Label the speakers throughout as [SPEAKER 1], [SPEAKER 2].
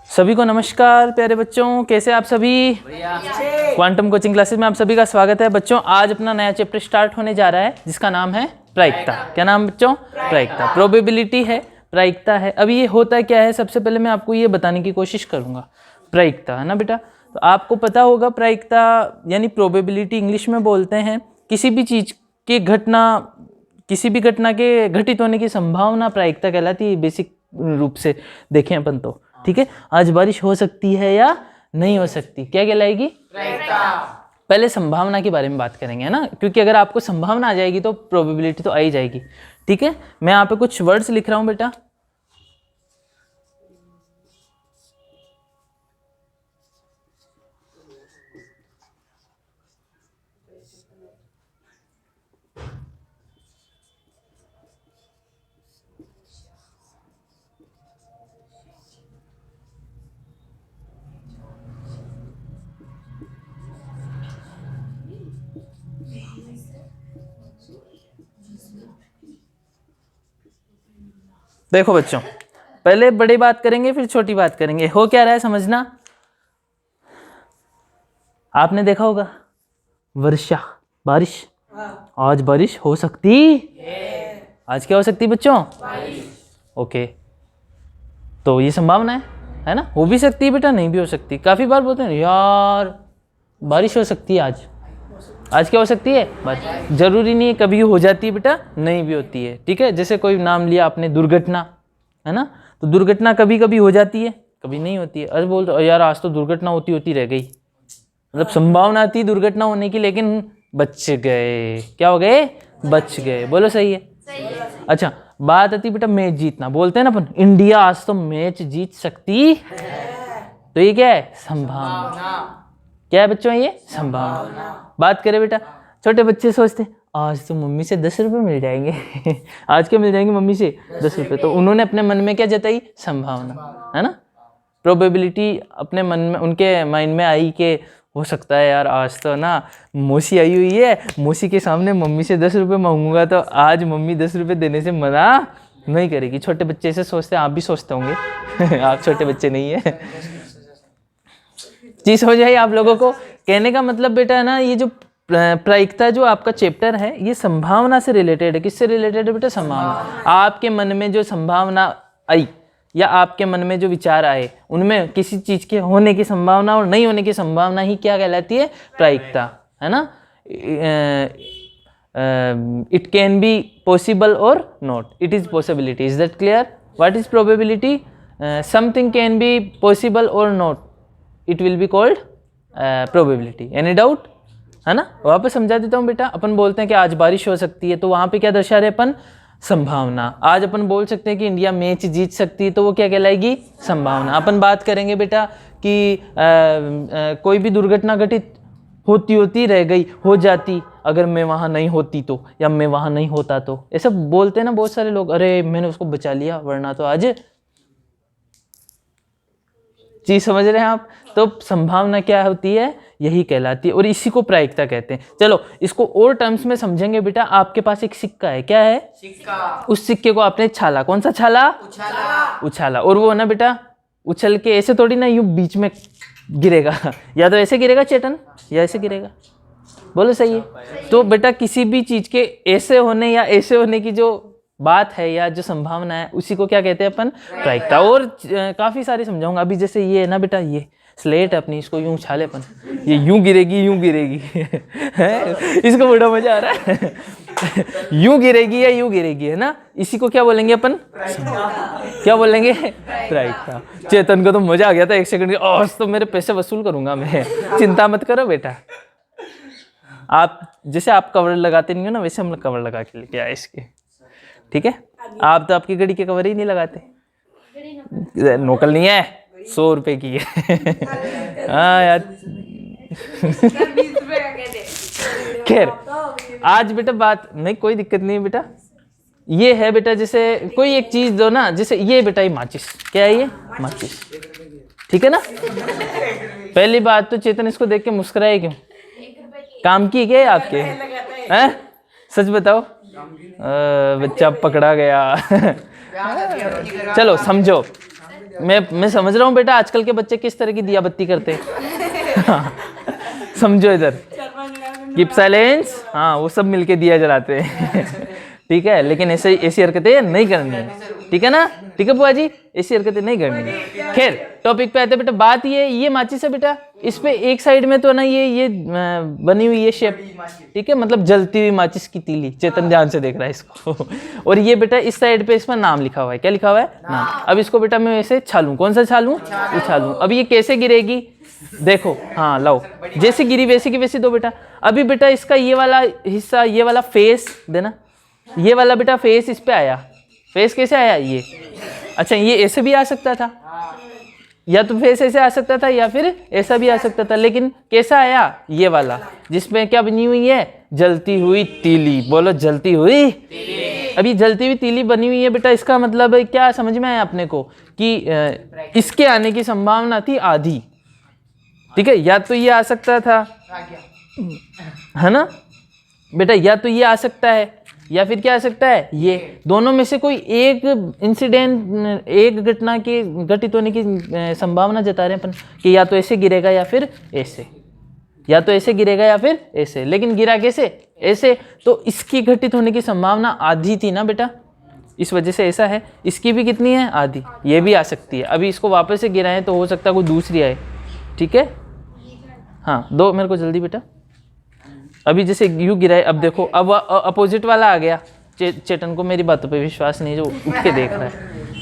[SPEAKER 1] सभी को नमस्कार प्यारे बच्चों, कैसे आप सभी? क्वांटम कोचिंग क्लासेस में आप सभी का स्वागत है बच्चों। आज अपना नया चैप्टर स्टार्ट होने जा रहा है जिसका नाम है प्रायिकता। क्या नाम बच्चों? प्रायिकता। प्रोबेबिलिटी है, प्रायिकता है। अभी ये होता क्या है, सबसे पहले मैं आपको ये बताने की कोशिश करूंगा। प्रायिकता है ना बेटा, तो आपको पता होगा प्रायिकता यानी प्रोबेबिलिटी इंग्लिश में बोलते हैं किसी भी चीज के किसी भी घटना के घटित होने की संभावना प्रायिकता कहलाती है। बेसिक रूप से देखें अपन तो, ठीक है। आज बारिश हो सकती है या नहीं हो सकती, क्या कहलाएगी? प्रायिकता। पहले संभावना के बारे में बात करेंगे, है ना, क्योंकि अगर आपको संभावना आ जाएगी तो प्रोबेबिलिटी तो आ ही जाएगी। ठीक है, मैं यहाँ पे कुछ वर्ड्स लिख रहा हूँ बेटा। देखो बच्चों, पहले बड़ी बात करेंगे फिर छोटी बात करेंगे। हो क्या रहा है समझना। आपने देखा होगा वर्षा, बारिश। आज बारिश हो सकती, आज क्या हो सकती बच्चों? बारिश। ओके, तो ये संभावना है ना। हो भी सकती है बेटा, नहीं भी हो सकती। काफी बार बोलते हैं यार बारिश हो सकती है आज। आज क्या हो सकती है? बारिश। जरूरी नहीं है कभी हो जाती है बेटा, नहीं भी होती है। ठीक है, जैसे कोई नाम लिया आपने दुर्घटना, है ना, तो दुर्घटना कभी कभी हो जाती है, कभी नहीं होती है। अरे बोल दो यार आज तो दुर्घटना होती होती रह गई, मतलब संभावना थी दुर्घटना होने की लेकिन बच गए। क्या हो गए? बच गए। बोलो सही है? सही है। अच्छा, बात आती बेटा मैच जीतना। बोलते हैं ना अपन इंडिया आज तो मैच जीत सकती है, तो ये क्या है? संभावना। क्या है बच्चों? ये संभावना। बात करें बेटा, छोटे बच्चे सोचते आज तो मम्मी से 10 रुपये मिल जाएंगे आज क्या मिल जाएंगे मम्मी से? 10 रुपये। तो उन्होंने अपने मन में क्या जताई? संभावना, है ना। प्रोबेबिलिटी अपने मन में, उनके माइंड में आई कि हो सकता है यार आज तो ना मौसी आई हुई है, मौसी के सामने मम्मी से 10 रुपये मांगूंगा तो आज मम्मी 10 रुपये देने से मना नहीं करेगी। छोटे बच्चे ऐसे सोचते हैं, आप भी सोचते होंगे आप छोटे बच्चे नहीं है जी, समझ आई आप लोगों को? कहने का मतलब बेटा है ना, ये जो प्रायिकता जो आपका चैप्टर है ये संभावना से रिलेटेड है। किससे रिलेटेड है बेटा? संभावना। आपके मन में जो संभावना आई या आपके मन में जो विचार आए उनमें किसी चीज के होने की संभावना और नहीं होने की संभावना ही क्या कहलाती है? प्रायिकता, है ना। It can be possible or not, it is possibility. Is that clear? What is probability? Something can be possible or not, it will be called probability. Any doubt? है ना। वापस समझा देता हूँ बेटा। अपन बोलते हैं कि आज बारिश हो सकती है, तो वहां पे क्या दर्शा रहे अपन? संभावना। आज अपन बोल सकते हैं कि इंडिया मैच जीत सकती है, तो वो क्या कहलाएगी? संभावना। अपन बात करेंगे बेटा कि कोई भी दुर्घटना घटित होती रह गई, हो जाती अगर मैं वहां नहीं होती तो, या मैं वहां नहीं होता तो। ऐसा बोलते हैं ना बहुत सारे लोग, अरे मैंने उसको बचा लिया वरना तो आज। जी समझ रहे हैं आप? तो संभावना क्या होती है? यही कहलाती है और इसी को प्रायिकता कहते हैं। चलो इसको और टर्म्स में समझेंगे बेटा। आपके पास एक सिक्का है, क्या है? सिक्का। उस सिक्के को आपने छाला, कौन सा छाला? उछाला। और वो ना बेटा उछल के ऐसे थोड़ी ना यूं बीच में गिरेगा, या तो ऐसे गिरेगा चेतन या ऐसे गिरेगा। बोलो सही है? तो बेटा किसी भी चीज के ऐसे होने या ऐसे होने की जो बात है या जो संभावना है उसी को क्या कहते हैं अपन? प्रायिकता। और काफी सारी समझाऊंगा। अभी जैसे ये है ना बेटा, ये स्लेट अपनी, इसको यूं उछाले अपन, ये यूं गिरेगी इसको बड़ा मजा आ रहा है यूं गिरेगी या यूं गिरेगी, है ना। इसी को क्या बोलेंगे अपन? क्या बोलेंगे? प्रायिकता। चेतन को तो मजा आ गया था 1 सेकंड के, आज तो मेरे पैसे वसूल करूंगा मैं चिंता मत करो बेटा। आप जैसे आप कवर लगाते नहीं हो ना, वैसे हम लोग कवर लगा के लेके आए इसके। ठीक है, आप तो आपकी घड़ी के कवर ही नहीं लगाते। नोकल नहीं है, 100 रुपए की है हाँ यार खैर आज बेटा बात नहीं, कोई दिक्कत नहीं बेटा। ये है बेटा, जैसे कोई एक चीज दो ना, जैसे ये बेटा, ये माचिस। क्या है ये? माचिस। ठीक है ना। पहली बात तो चेतन इसको देख के मुस्कुराए क्यों? काम की क्या है आपके? हैं? सच बताओ। बच्चा पकड़ा गया चलो समझो, मैं समझ रहा हूँ बेटा आजकल के बच्चे किस तरह की दिया बत्ती करते हैं। समझो इधर, कीप साइलेंस, हाँ वो सब मिलके दिया जलाते हैं। ठीक है, लेकिन ऐसे ऐसी हरकतें नहीं करनी है, ठीक है ना? ठीक है बुआ जी, ऐसी हरकतें नहीं करनी है। खैर टॉपिक पे आते बेटा। बात ये माचिस है बेटा, इस पे एक साइड में तो ना ये बनी हुई है शेप, ठीक है, मतलब जलती हुई माचिस की तीली। चेतन ध्यान से देख रहा है इसको। और ये बेटा इस साइड पे इसमें नाम लिखा हुआ है। क्या लिखा हुआ है? नाम। अब इसको बेटा मैं ऐसे छालूं, कौन सा छालूं? उछालूं। अब ये कैसे गिरेगी देखो, हाँ लाओ, जैसे गिरी वैसे की वैसे दो बेटा। अभी बेटा इसका ये वाला हिस्सा, ये वाला फेस देना, ये वाला बेटा फेस इस पे आया। फेस कैसे आया? ये, अच्छा ये ऐसे भी आ सकता था, या तो फेस ऐसे आ सकता था या फिर ऐसा भी आ सकता था, लेकिन कैसा आया? ये वाला, जिसमें क्या बनी हुई है? जलती हुई तीली। बोलो जलती हुई तीली। अभी जलती हुई तीली बनी हुई है बेटा, इसका मतलब क्या समझ में आया अपने को कि इसके आने की संभावना थी आधी, ठीक है? या तो ये आ सकता था, है ना बेटा, या तो ये आ सकता है या फिर क्या आ सकता है? ये। दोनों में से कोई एक इंसिडेंट, एक घटना के घटित होने की संभावना जता रहे हैं अपन कि या तो ऐसे गिरेगा या फिर ऐसे, या तो ऐसे गिरेगा या फिर ऐसे। लेकिन गिरा कैसे? ऐसे। तो इसकी घटित होने की संभावना आधी थी ना बेटा, इस वजह से ऐसा है। इसकी भी कितनी है? आधी। ये भी आ सकती है। अभी इसको वापस से गिराएं तो हो सकता है कोई दूसरी आए, ठीक है? हाँ दो मेरे को जल्दी बेटा। अभी जैसे यू गिराए, अब देखो अब अपोजिट वाला आ गया। चेतन को मेरी बातों पे विश्वास नहीं, जो उठ के देख रहा है।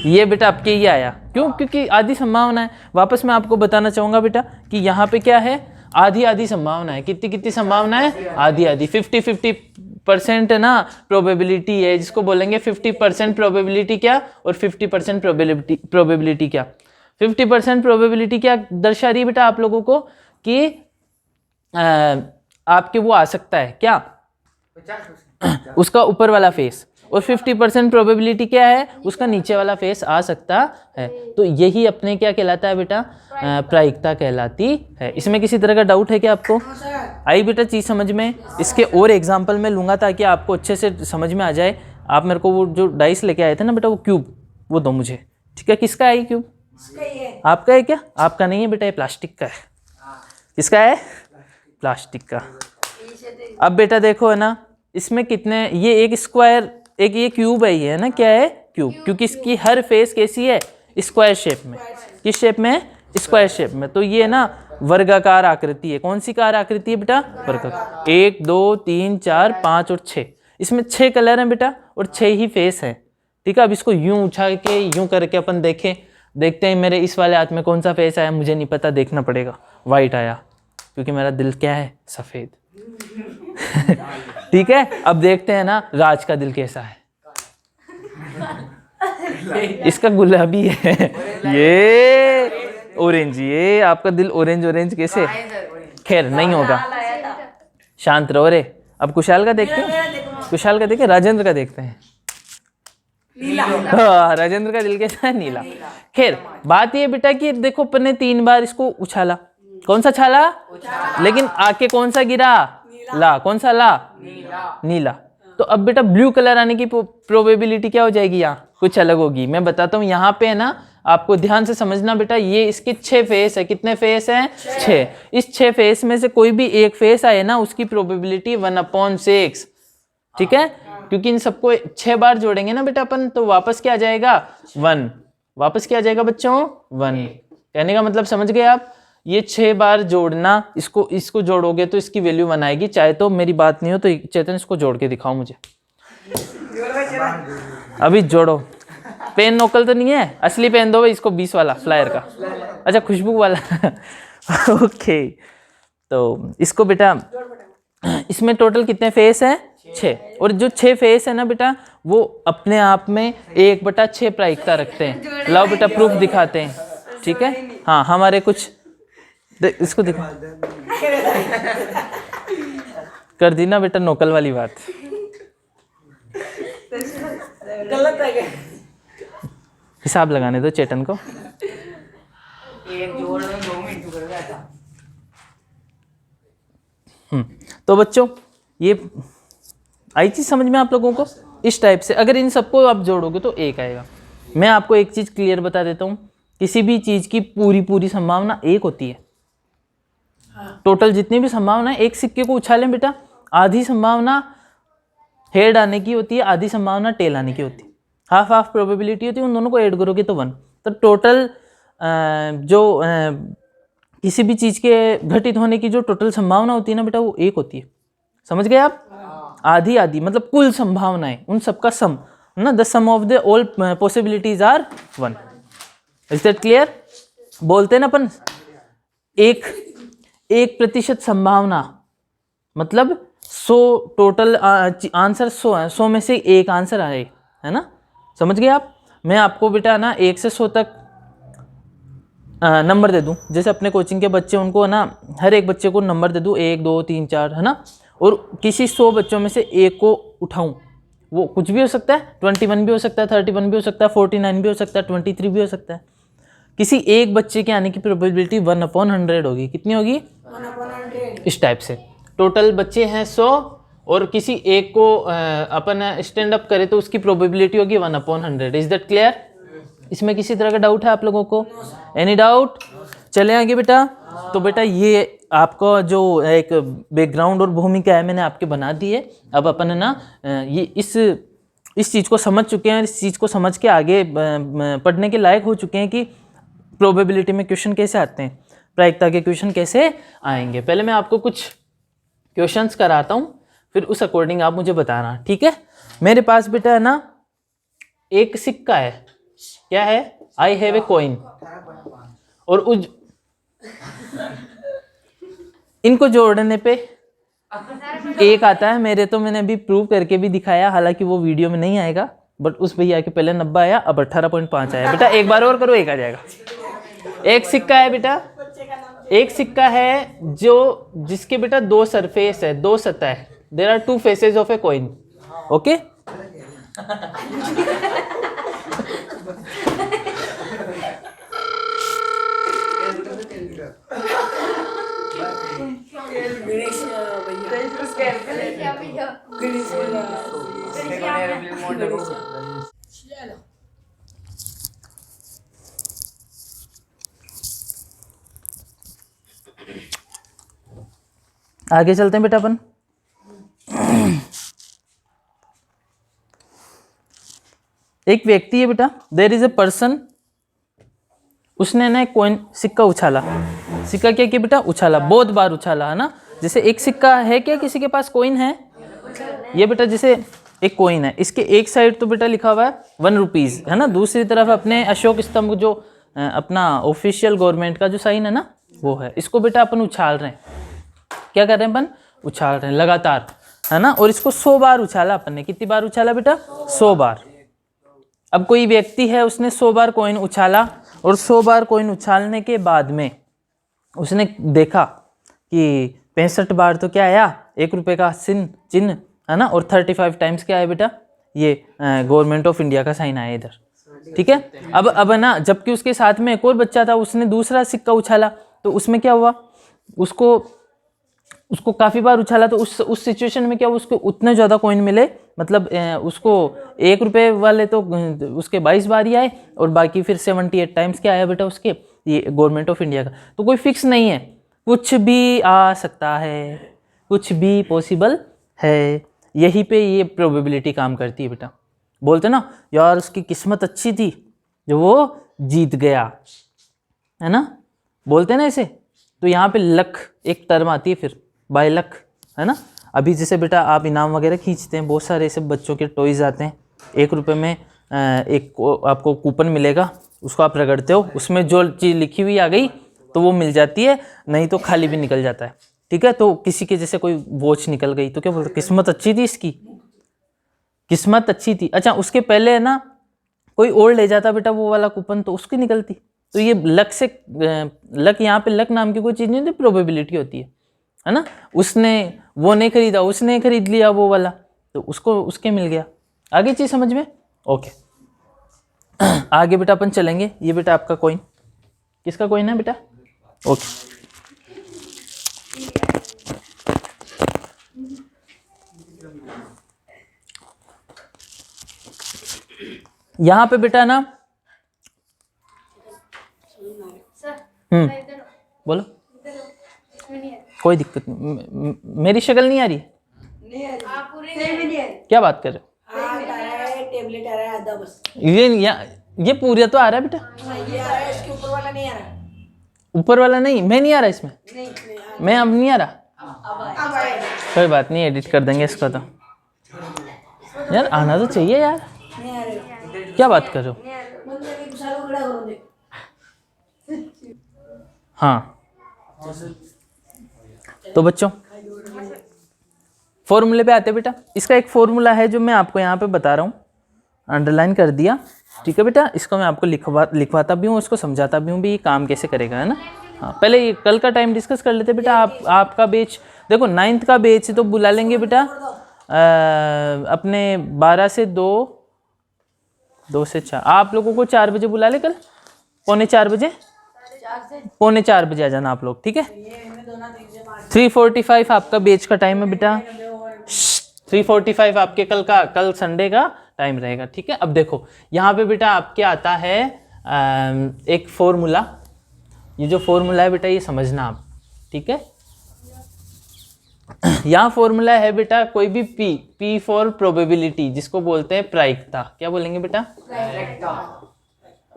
[SPEAKER 1] ये बेटा आपके ये आया, क्यों? क्योंकि आधी संभावना है। वापस मैं आपको बताना चाहूँगा बेटा कि यहाँ पे क्या है? आधी आधी संभावना है। कितनी कितनी संभावना है? आधी आधी। 50-50% है ना प्रोबेबिलिटी है, जिसको बोलेंगे 50% प्रोबेबिलिटी क्या और 50% प्रोबेबिलिटी क्या। 50% प्रोबेबिलिटी क्या दर्शा रही है बेटा आप लोगों को कि आपके वो आ सकता है क्या? उसका ऊपर वाला फेस। और 50% प्रोबेबिलिटी क्या है? उसका नीचे वाला फेस आ सकता है। तो यही अपने क्या कहलाता है बेटा? प्रायिकता कहलाती है। इसमें किसी तरह का डाउट है क्या आपको? आई बेटा चीज़ समझ में? इसके और एग्जाम्पल मैं लूँगा ताकि आपको अच्छे से समझ में आ जाए। आप मेरे को वो जो डाइस लेके आए थे ना बेटा, वो क्यूब, वो दो मुझे, ठीक है? किसका है क्यूब? आपका है क्या? आपका नहीं है बेटा, ये प्लास्टिक का है। किसका है? प्लास्टिक का। अब बेटा देखो है ना, इसमें कितने, ये एक स्क्वायर, एक ये क्यूब है, ये है ना, क्या है? क्यूब, क्योंकि इसकी हर फेस कैसी है? स्क्वायर शेप में। किस शेप में? स्क्वायर शेप में। तो ये ना वर्गाकार आकृति है। कौन सी कार आकृति है बेटा? वर्गाकार। 1 2 3 4 5 और 6, इसमें 6 कलर हैं बेटा और 6 ही फेस है, ठीक है? अब इसको यूं उछाल के यूं करके अपन देखते हैं मेरे इस वाले हाथ में कौन सा फेस आया, मुझे नहीं पता, देखना पड़ेगा। वाइट आया, क्योंकि मेरा दिल क्या है? सफेद। ठीक है, अब देखते हैं ना राज का दिल कैसा है। इसका गुलाबी है, ये ऑरेंज, ये आपका दिल ऑरेंज कैसे? खैर नहीं होगा, शांत रहो रे। अब कुशाल का देखते हैं, कुशाल का देखें, राजेंद्र का देखते हैं। हाँ, राजेंद्र का दिल कैसा है? नीला। खैर बात ये बेटा कि देखो अपन ने 3 बार इसको उछाला। कौन सा छाला? लेकिन आके कौन सा गिरा? ला। कौन सा ला? नीला। तो अब बेटा ब्लू कलर आने की प्रोबेबिलिटी क्या हो जाएगी? यहाँ कुछ अलग होगी। मैं बताता हूँ, यहाँ पे है ना, आपको ध्यान से समझना बेटा। ये इसके 6 फेस है। कितने फेस हैं? 6। इस 6 फेस में से कोई भी एक फेस आए ना, उसकी प्रोबेबिलिटी 1/6, ठीक है? क्योंकि इन सबको 6 बार जोड़ेंगे ना बेटा अपन, तो वापस क्या आ जाएगा? 1। वापस क्या आ जाएगा बच्चों? 1। कहने का मतलब समझ गए आप? ये 6 बार जोड़ना, इसको जोड़ोगे तो इसकी वैल्यू 1 आएगी। चाहे तो मेरी बात नहीं हो तो चेतन इसको जोड़ के दिखाओ मुझे। अभी जोड़ो। पेन नोकल तो नहीं है? असली पेन दो भाई इसको, 20 वाला फ्लायर का। अच्छा खुशबू वाला। ओके, तो इसको बेटा, इसमें टोटल कितने फेस हैं? 6। और जो 6 फेस है ना बेटा, वो अपने आप में 1/6 प्रायिकता रखते हैं। लाओ बेटा प्रूफ दिखाते हैं, ठीक है? हाँ, हमारे कुछ इसको दिखा कर दी ना बेटा नोकल वाली बात।
[SPEAKER 2] गलत है।
[SPEAKER 1] हिसाब लगाने दो चेतन को।
[SPEAKER 2] एक जोड़ में 2 मिनट कर गया था।
[SPEAKER 1] तो बच्चों ये आई चीज समझ में आप लोगों को? इस टाइप से अगर इन सबको आप जोड़ोगे तो 1 आएगा। मैं आपको एक चीज़ क्लियर बता देता हूँ, किसी भी चीज़ की पूरी संभावना एक होती है। टोटल जितनी भी संभावना है, एक सिक्के को उछालें बेटा, आधी संभावना हेड आने की होती है, आधी संभावना टेल आने की होती है। हाफ हाफ प्रोबेबिलिटी होती है, उन दोनों को ऐड करोगे तो 1। तो टोटल किसी भी चीज़ के घटित होने की जो टोटल संभावना होती है ना बेटा, वो एक होती है। समझ गए आप? आधी आधी मतलब कुल संभावनाएं, उन सबका सम ना, the sum of the all possibilities are 1। Is that clear? बोलते हैं ना अपन, 1% संभावना मतलब 100 टोटल आंसर 100 है, 100 में से एक आंसर आए, है ना? समझ गए आप? मैं आपको बेटा ना 1 से 100 तक नंबर दे दूं, जैसे अपने कोचिंग के बच्चे, उनको ना हर एक बच्चे को नंबर दे दूं 1 2 3 4, है ना? और किसी 100 बच्चों में से एक को उठाऊं, वो कुछ भी हो सकता है, 21 भी हो सकता है, 31 भी हो सकता है, 49 भी हो सकता है, 23 भी हो सकता है। किसी एक बच्चे के आने की प्रोबेबिलिटी 1/100 होगी। कितनी होगी?
[SPEAKER 2] 1/100।
[SPEAKER 1] इस टाइप से टोटल बच्चे हैं 100 और किसी एक को अपन स्टैंड अप करें तो उसकी प्रोबेबिलिटी होगी 1/100। Is that clear? इसमें किसी तरह का डाउट है आप लोगों को? Any doubt? चले आगे बेटा। तो बेटा ये आपका जो एक बैकग्राउंड और भूमिका है मैंने आपके बना दी है। अब अपन है ना ये इस चीज़ को समझ चुके हैं, इस चीज़ को समझ के आगे पढ़ने के लायक हो चुके हैं कि प्रोबेबिलिटी में क्वेश्चन कैसे आते हैं, प्रायिकता के क्वेश्चन कैसे आएंगे। पहले मैं आपको कुछ क्वेश्चंस कराता हूँ, फिर उस अकॉर्डिंग आप मुझे बताना, ठीक है? मेरे पास बेटा है ना एक सिक्का है। क्या है? I have a coin. और इनको जोड़ने पे एक आता है मेरे, तो मैंने अभी प्रूव करके भी दिखाया, हालांकि वो वीडियो में नहीं आएगा, बट उस भैया के पहले 90 आया, अब 18.5 आया। बेटा एक बार और करो, एक आ जाएगा। एक सिक्का है बेटा, एक सिक्का है जिसके बेटा 2 सरफेस है, 2 सतह है। There are 2 faces of a coin. Okay? आगे चलते हैं बेटा अपन। एक व्यक्ति है बेटा, देयर इज ए पर्सन, उसने ना एक कॉइन सिक्का उछाला। सिक्का क्या किया बेटा? उछाला, बहुत बार उछाला, है ना? जैसे एक सिक्का है, क्या किसी के पास कॉइन है? ये बेटा जैसे एक कॉइन है, इसके एक साइड तो बेटा लिखा हुआ है 1 रुपीज, है ना? दूसरी तरफ अपने अशोक स्तंभ जो अपना ऑफिशियल गवर्नमेंट का जो साइन है ना, वो है। इसको बेटा अपन उछाल रहे हैं। क्या कर रहे हैं अपन? उछाल रहे हैं लगातार, है ना? और इसको 100 बार उछाला अपन ने। कितनी बार उछाला बेटा? 100 बार। अब कोई व्यक्ति है, उसने 100 बार कॉइन उछाला, और 100 बार कॉइन उछालने के बाद में उसने देखा कि 65 बार तो क्या आया? 1 रुपये का चिन्ह, है ना? और 35 टाइम्स क्या है बेटा? ये गवर्नमेंट ऑफ इंडिया का साइन आया इधर, ठीक है? अब ना, जबकि उसके साथ में एक और बच्चा था, उसने दूसरा सिक्का उछाला, तो उसमें क्या हुआ? उसको काफ़ी बार उछाला, तो उस सिचुएशन में क्या हुआ? उसको उतने ज़्यादा कॉइन मिले, मतलब उसको 1 रुपये वाले तो उसके 22 बार ही आए, और बाकी फिर 78 टाइम्स क्या आया बेटा उसके? ये गवर्नमेंट ऑफ इंडिया का। तो कोई फिक्स नहीं है, कुछ भी आ सकता है, कुछ भी पॉसिबल है। यहीं पे ये प्रोबेबिलिटी काम करती है बेटा। बोलते ना यार उसकी किस्मत अच्छी थी जो वो जीत गया, है ना? बोलते ना ऐसे। तो यहाँ पे लक एक टर्म आती है फिर, बाय लक, है ना? अभी जैसे बेटा आप इनाम वगैरह खींचते हैं, बहुत सारे ऐसे बच्चों के टॉयज़ आते हैं, 1 रुपये में आपको कूपन मिलेगा, उसको आप रगड़ते हो, उसमें जो चीज़ लिखी हुई आ गई तो वो मिल जाती है, नहीं तो खाली भी निकल जाता है, ठीक है? तो किसी के जैसे कोई वॉच निकल गई तो क्या बोलते? किस्मत अच्छी थी इसकी, किस्मत अच्छी थी। अच्छा, उसके पहले है ना कोई और ले जाता बेटा वो वाला कूपन, तो उसकी निकलती। तो ये लक से लक, यहाँ पे लक नाम की कोई चीज़ नहीं होती, प्रोबेबिलिटी होती है ना? उसने वो नहीं खरीदा, उसने खरीद लिया वो वाला, तो उसको उसके मिल गया। आगे चीज़ समझ में? ओके। आगे बेटा अपन चलेंगे। ये बेटा आपका कॉइन, किसका कॉइन है बेटा? ओके। यहाँ पे बेटा ना बोलो, कोई दिक्कत नहीं। मेरी शक्ल नहीं आ रही?
[SPEAKER 2] नहीं आ रही, सेम ही नहीं आ रही।
[SPEAKER 1] क्या बात कर रहे हो?
[SPEAKER 2] आ रहा है, टेबलेट आ रहा है आधा बस।
[SPEAKER 1] ये पूरा तो आ रहा है बेटा,
[SPEAKER 2] ये आ रहा है, इसके ऊपर वाला नहीं आ रहा।
[SPEAKER 1] ऊपर वाला नहीं, मैं नहीं आ रहा इसमें,
[SPEAKER 2] नहीं नहीं
[SPEAKER 1] मैं अब नहीं आ रहा।
[SPEAKER 2] अब आएगा।
[SPEAKER 1] कोई बात नहीं, एडिट कर देंगे इसको। तो यार आना तो चाहिए यार,
[SPEAKER 2] नहीं आ रहा।
[SPEAKER 1] क्या बात कर रहे हो?
[SPEAKER 2] बंदे के गुस्सा को खड़ा करो दे।
[SPEAKER 1] हाँ तो बच्चों फॉर्मूले पे आते हैं बेटा। इसका एक फॉर्मूला है जो मैं आपको यहाँ पे बता रहा हूँ, अंडरलाइन कर दिया, ठीक है बेटा। इसको मैं आपको लिखवाता भी हूँ, उसको समझाता भी हूँ भी ये काम कैसे करेगा, है ना। हाँ पहले ये कल का टाइम डिस्कस कर लेते बेटा। आपका बैच देखो 9th का बैच तो बुला लेंगे बेटा अपने 12 से 2 से 4। आप लोगों को 4 बजे बुला ले, कल पौने 4 बजे, पौने 4 बजे आ जाना आप लोग, ठीक है। 3:45 आपका बैच का टाइम है बेटा, 3:45 आपके कल संडे का टाइम रहेगा, ठीक है। अब देखो यहाँ पे बेटा आपके आता है एक फॉर्मूला। ये जो फॉर्मूला है बेटा ये समझना आप, ठीक है। यहाँ फॉर्मूला है बेटा कोई भी P फॉर प्रोबेबिलिटी, जिसको बोलते हैं प्रायिकता। क्या बोलेंगे बेटा?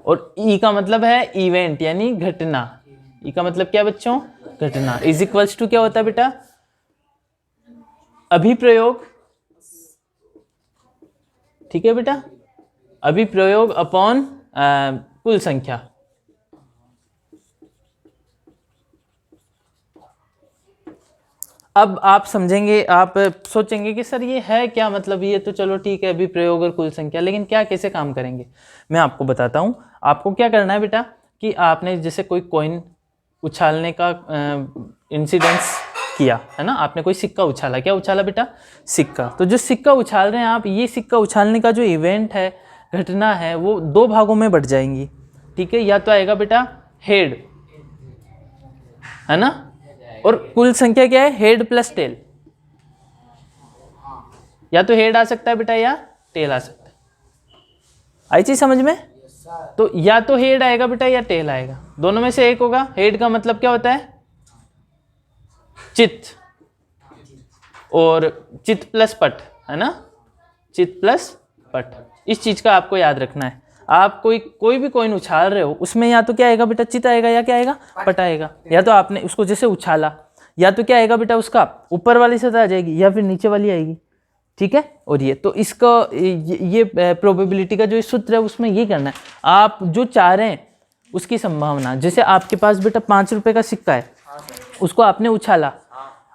[SPEAKER 1] और E का मतलब है इवेंट यानी घटना। E का मतलब क्या बच्चों? घटना। इज इक्वल्स टू क्या होता है बेटा? अभिप्रयोग, ठीक है बेटा, अभिप्रयोग अपॉन कुल संख्या। अब आप समझेंगे, आप सोचेंगे कि सर ये है क्या, मतलब ये तो चलो ठीक है अभिप्रयोग और कुल संख्या, लेकिन क्या कैसे काम करेंगे मैं आपको बताता हूँ। आपको क्या करना है बेटा कि आपने जैसे कोई कॉइन उछालने का इंसिडेंस किया है ना, आपने कोई सिक्का उछाला। क्या उछाला बेटा? सिक्का। तो जो सिक्का उछाल रहे हैं आप, ये सिक्का उछालने का जो इवेंट है, घटना है, वो 2 भागों में बढ़ जाएंगी, ठीक है। या तो आएगा बेटा हेड, है ना, और कुल संख्या क्या है? Head plus tail. या तो हेड आ सकता है बेटा या टेल आ सकता है। आई चीज समझ में? तो या तो हेड आएगा बेटा या टेल आएगा, दोनों में से एक होगा। हेड का मतलब क्या होता है? चित्त, और चित्त प्लस पट, है ना, चित्त प्लस पट। इस चीज का आपको याद रखना है। आप कोई भी कॉइन उछाल रहे हो, उसमें या तो क्या आएगा बेटा? चित्त आएगा या क्या आएगा? पट आएगा। या तो आपने उसको जैसे उछाला, या तो क्या आएगा बेटा? उसका ऊपर वाली सतह आ जाएगी या फिर नीचे वाली आएगी, ठीक है। और ये तो इसका ये प्रोबेबिलिटी का जो सूत्र है उसमें ये करना है, आप जो चाह रहे हैं उसकी संभावना। जैसे आपके पास बेटा 5 रुपए का सिक्का है, उसको आपने उछाला,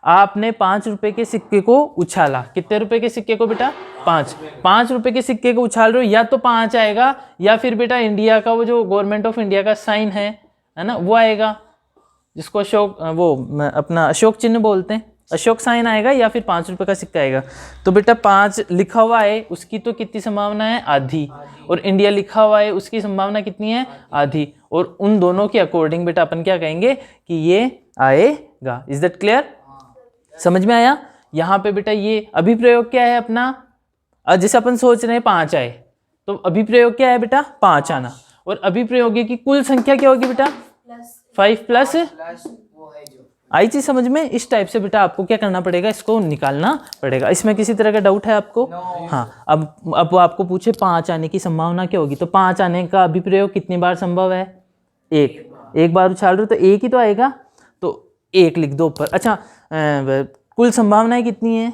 [SPEAKER 1] आपने 5 रुपए के सिक्के को उछाला। कितने रुपए के सिक्के को बेटा? 5 रुपए के सिक्के को उछाल रहे हो, या तो 5 आएगा या फिर बेटा इंडिया का वो जो गवर्नमेंट ऑफ इंडिया का साइन है ना, वो आएगा, जिसको अशोक, वो अपना अशोक चिन्ह बोलते हैं, अशोक साइन आएगा, या फिर 5 रुपए का सिक्का आएगा। तो बेटा 5 लिखा हुआ है उसकी तो कितनी संभावना है? आधी। और इंडिया लिखा हुआ है उसकी संभावना कितनी है? आधी। और उन दोनों के अकॉर्डिंग बेटा अपन क्या कहेंगे कि ये आएगा। Is that clear? समझ में आया? यहाँ पे बेटा ये अभिप्रयोग क्या है अपना? जैसे अपन सोच रहे हैं 5 आए, तो अभिप्रयोग क्या है बेटा? 5 आना। और अभिप्रयोगी की कुल संख्या क्या होगी बेटा? 5 प्लस आई चीज समझ में? इस टाइप से बेटा आपको क्या करना पड़ेगा? इसको निकालना पड़ेगा। इसमें किसी तरह का डाउट है आपको? हाँ। अब वो आपको पूछे 5 आने की संभावना क्या होगी, तो 5 आने का अभिप्रयोग कितनी बार संभव है? एक बार उछाल रहे हो तो एक ही तो आएगा, तो 1 लिख दो ऊपर। अच्छा कुल संभावनाएं कितनी है?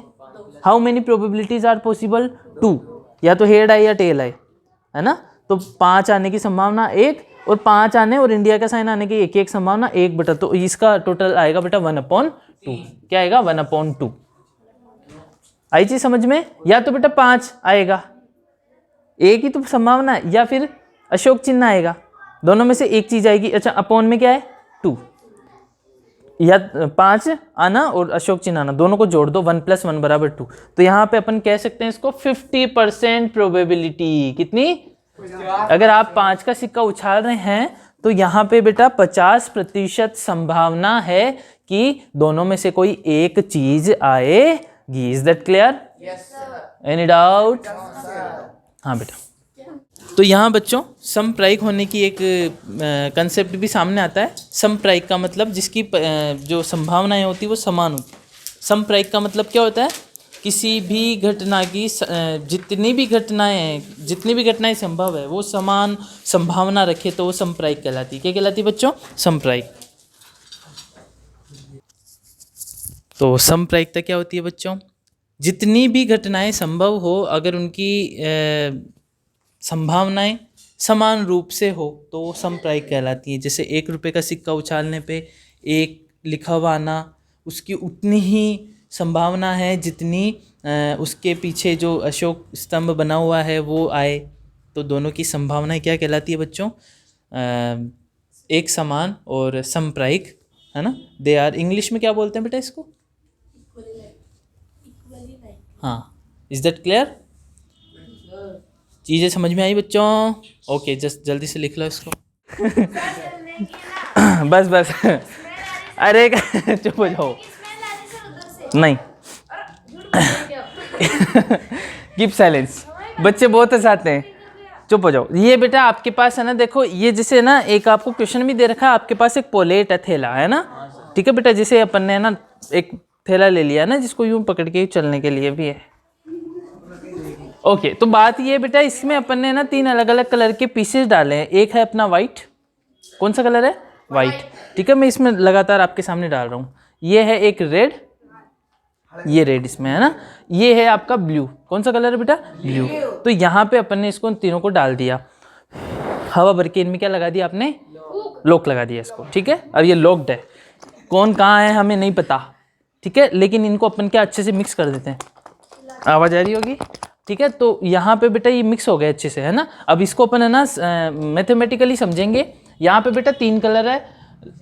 [SPEAKER 1] How many probabilities are possible? 2। या तो हेड आए या टेल आए, है ना। तो 5 आने की संभावना 1, और 5 आने और इंडिया का साइन आने की 1 संभावना 1 बटा, तो इसका टोटल आएगा बेटा 1/2। क्या आएगा? 1/2। आई चीज समझ में? या तो बेटा 5 आएगा, एक ही तो संभावना है, या फिर अशोक चिन्ह आएगा, दोनों में से एक चीज आएगी। अच्छा अपॉन में क्या है? 2। या 5 आना और अशोक चिन्ह आना, दोनों को जोड़ दो, 1 + 1 = 2। तो यहाँ पे अपन कह सकते हैं इसको 50% प्रोबेबिलिटी। कितनी? अगर आप 5 का सिक्का उछाल रहे हैं तो यहाँ पे बेटा 50% संभावना है कि दोनों में से कोई एक चीज आएगी। Is that clear? Any doubt? हाँ बेटा। तो यहाँ बच्चों समप्रायिक होने की एक कंसेप्ट भी सामने आता है। समप्रायिक का मतलब जिसकी जो संभावनाएं होती है वो समान होती है। समप्रायिक का मतलब क्या होता है? किसी भी घटना की जितनी भी घटनाएं संभव है वो समान संभावना रखे तो वो समप्रायिक कहलाती है। क्या कहलाती है बच्चों? समप्रायिक। तो समप्रायिकता क्या होती है बच्चों? जितनी भी घटनाएं संभव हो अगर उनकी संभावनाएं समान रूप से हो तो वो समप्रायिक कहलाती है। जैसे 1 रुपये का सिक्का उछालने पे एक लिखा हुआ आना, उसकी उतनी ही संभावना है जितनी उसके पीछे जो अशोक स्तंभ बना हुआ है वो आए। तो दोनों की संभावनाएं क्या कहलाती है बच्चों? एक समान और समप्रायिक, है ना। दे आर, इंग्लिश में क्या बोलते हैं बेटा इसको? हाँ, इज दैट क्लियर? चीज़ें समझ में आई बच्चों? ओके, जस्ट जल्दी से लिख लो इसको। बस बस अरे चुप हो जाओ। नहीं कीप साइलेंस। बच्चे बहुत हंसाते हैं, चुप हो जाओ। ये बेटा आपके पास है ना, देखो ये जैसे ना एक आपको क्वेश्चन भी दे रखा है, आपके पास एक पोलेट है, थैला है ना, ठीक है बेटा। जैसे अपन ने ना एक थैला ले लिया ना जिसको यूं पकड़ के चलने के लिए भी है। ओके, तो बात ये बेटा इसमें अपन ने ना 3 अलग अलग कलर के पीसेस डाले हैं। एक है अपना वाइट, कौन सा कलर है? वाइट, ठीक है। मैं इसमें लगातार आपके सामने डाल रहा हूँ। ये है एक रेड, ये रेड इसमें है ना। ये है आपका ब्लू, कौन सा कलर है बेटा? ब्लू। तो यहाँ पे अपन ने इसको तीनों को डाल दिया, हवा भर के इनमें क्या लगा दिया आपने? लॉक लगा दिया इसको, ठीक है। अब ये लॉक्ड है, कौन कहाँ है हमें नहीं पता, ठीक है। लेकिन इनको अपन क्या अच्छे से मिक्स कर देते हैं। आवाज़ आ रही होगी, ठीक है। तो यहाँ पे बेटा ये मिक्स हो गया अच्छे से, है ना। अब इसको अपन है ना मैथमेटिकली समझेंगे। यहाँ पे बेटा 3 कलर है,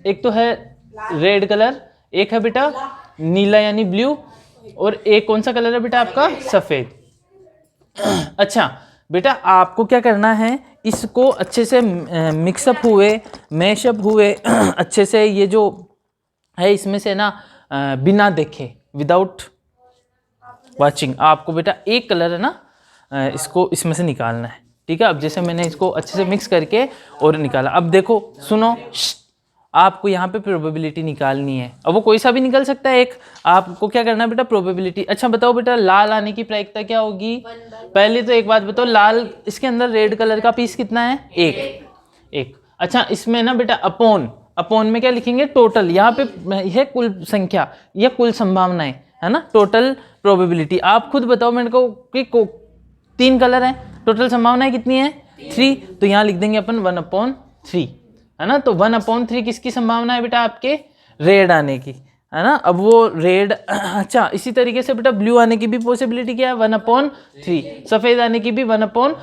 [SPEAKER 1] एक तो है रेड कलर, एक है बेटा नीला यानी ब्लू, और एक कौन सा कलर है बेटा आपका? सफ़ेद। अच्छा बेटा आपको क्या करना है, इसको अच्छे से मिक्सअप हुए, मैशअप हुए अच्छे से, ये जो है इसमें से ना बिना देखे, विदाउट वाचिंग, आपको बेटा एक कलर है ना इसको इसमें से निकालना है, ठीक है। अब जैसे मैंने इसको अच्छे से मिक्स करके और निकाला, अब देखो सुनो, आपको यहाँ पे प्रोबेबिलिटी निकालनी है। अब वो कोई सा भी निकल सकता है एक, आपको क्या करना है बेटा? प्रोबेबिलिटी। अच्छा बताओ बेटा लाल आने की प्रायिकता क्या होगी? पहले तो एक बात बताओ, लाल इसके अंदर रेड कलर का पीस कितना है? एक। अच्छा इसमें ना बेटा अपॉन में क्या लिखेंगे? टोटल। यहाँ पे यह कुल संख्या, यह कुल संभावनाएं, है ना, टोटल प्रोबेबिलिटी। आप खुद बताओ मेरे को कि 3 कलर हैं, टोटल संभावनाएं कितनी है? 3। तो यहाँ लिख देंगे अपन 1/3, है ना। तो 1/3 किसकी संभावना है बेटा? आपके रेड आने की, है ना। अब वो रेड अच्छा इसी तरीके से बेटा ब्लू आने की भी पॉसिबिलिटी क्या है? 1/3। सफ़ेद आने की भी 1/3।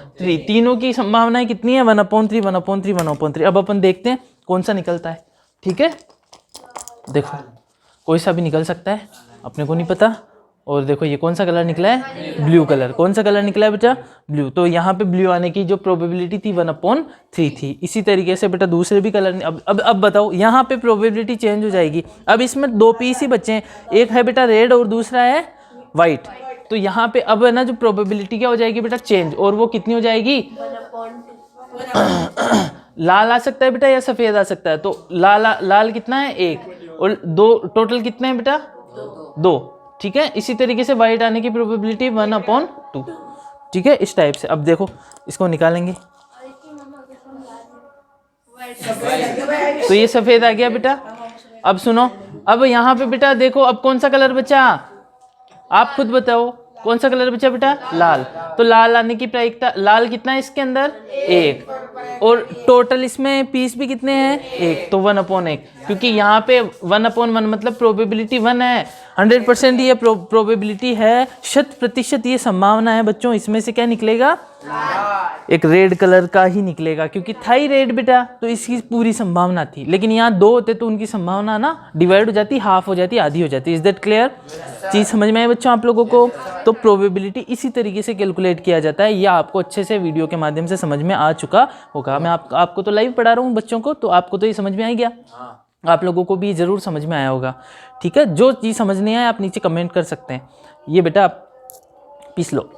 [SPEAKER 1] तीनों की संभावनाएं कितनी है? 1/3, 1/3, 1/3। अब अपन देखते हैं कौन सा निकलता है, ठीक है। देखो कोई सा भी निकल सकता है, अपने को नहीं पता। और देखो ये कौन सा कलर निकला है? Blue colour. कौन सा कलर निकला है बेटा? ब्लू। तो यहाँ पे ब्लू आने की जो प्रोबेबिलिटी थी 1/3 थी। इसी तरीके से बेटा दूसरे भी कलर, अब बताओ यहाँ पे प्रोबेबिलिटी चेंज हो जाएगी। अब इसमें 2 पीस ही बचे हैं, एक है बेटा रेड और दूसरा है वाइट। तो यहाँ पे अब है ना जो प्रोबेबिलिटी क्या हो जाएगी बेटा? चेंज। और वो कितनी हो जाएगी? लाल आ सकता है बेटा या सफ़ेद आ सकता है? तो लाल कितना है? 1, और 2 टोटल कितने हैं बेटा? 2, ठीक है। इसी तरीके से वाइट आने की प्रोबेबिलिटी 1/2, ठीक है। इस टाइप से अब देखो इसको निकालेंगे, तो ये सफ़ेद आ गया बेटा। अब सुनो, अब यहाँ पे बेटा देखो अब कौन सा कलर बचा? आप खुद बताओ कौन सा कलर बचा बेटा? लाल। तो लाल आने की प्रायिकता, लाल कितना है इसके अंदर? 1, और टोटल इसमें पीस भी कितने हैं? 1। तो 1/1, क्योंकि यहाँ पे 1/1 मतलब प्रोबेबिलिटी 1 है, 100% ये प्रोबेबिलिटी है, 100% ये संभावना है बच्चों। इसमें से क्या निकलेगा? एक रेड कलर का ही निकलेगा, क्योंकि था ही रेड बेटा, तो इसकी पूरी संभावना थी। लेकिन यहाँ 2 होते तो उनकी संभावना ना डिवाइड हो जाती, हाफ हो जाती, आधी हो जाती। Is that clear? चीज़ समझ में आई बच्चों आप लोगों को? तो प्रोबेबिलिटी इसी तरीके से कैलकुलेट किया जाता है। यह आपको अच्छे से वीडियो के माध्यम से समझ में आ चुका होगा। मैं आपको तो लाइव पढ़ा रहा हूँ बच्चों को, तो आपको तो ये समझ में आ गया, आप लोगों को भी ज़रूर समझ में आया होगा, ठीक है। जो चीज़ समझ नहीं आए आप नीचे कमेंट कर सकते हैं। ये बेटा आप पीस लो।